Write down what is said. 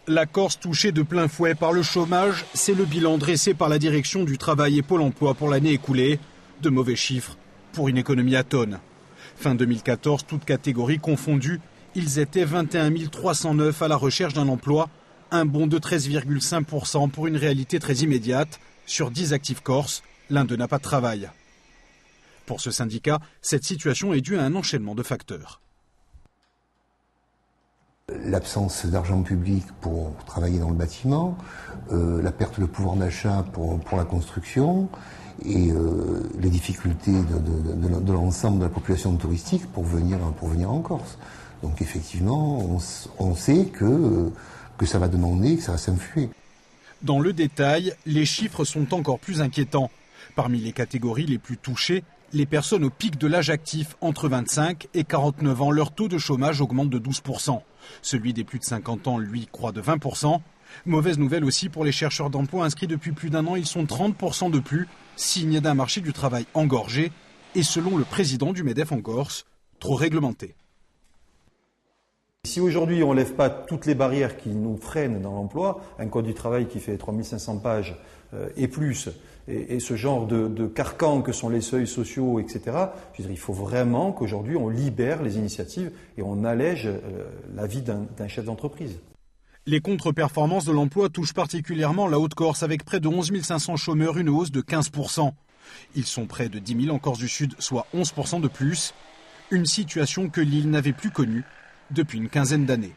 La Corse touchée de plein fouet par le chômage, c'est le bilan dressé par la direction du travail et Pôle emploi pour l'année écoulée. De mauvais chiffres pour une économie atone. Fin 2014, toutes catégories confondues, ils étaient 21 309 à la recherche d'un emploi, un bond de 13,5% pour une réalité très immédiate. Sur 10 actifs corses, l'un d'eux n'a pas de travail. Pour ce syndicat, cette situation est due à un enchaînement de facteurs. L'absence d'argent public pour travailler dans le bâtiment, la perte de pouvoir d'achat pour la construction et les difficultés de l'ensemble de la population touristique pour venir en Corse. Donc effectivement, on sait que ça va demander, que ça va s'influer. Dans le détail, les chiffres sont encore plus inquiétants. Parmi les catégories les plus touchées, les personnes au pic de l'âge actif entre 25 et 49 ans, leur taux de chômage augmente de 12%. Celui des plus de 50 ans, lui, croît de 20%. Mauvaise nouvelle aussi pour les chercheurs d'emploi inscrits depuis plus d'un an, ils sont 30% de plus, signe d'un marché du travail engorgé et selon le président du MEDEF en Corse, trop réglementé. Si aujourd'hui on ne lève pas toutes les barrières qui nous freinent dans l'emploi, un code du travail qui fait 3500 pages et plus, et ce genre de carcans que sont les seuils sociaux, etc., je veux dire, il faut vraiment qu'aujourd'hui on libère les initiatives et on allège la vie d'un chef d'entreprise. Les contre-performances de l'emploi touchent particulièrement la Haute-Corse avec près de 11 500 chômeurs, une hausse de 15%. Ils sont près de 10 000 en Corse du Sud, soit 11% de plus. Une situation que l'île n'avait plus connue depuis une quinzaine d'années.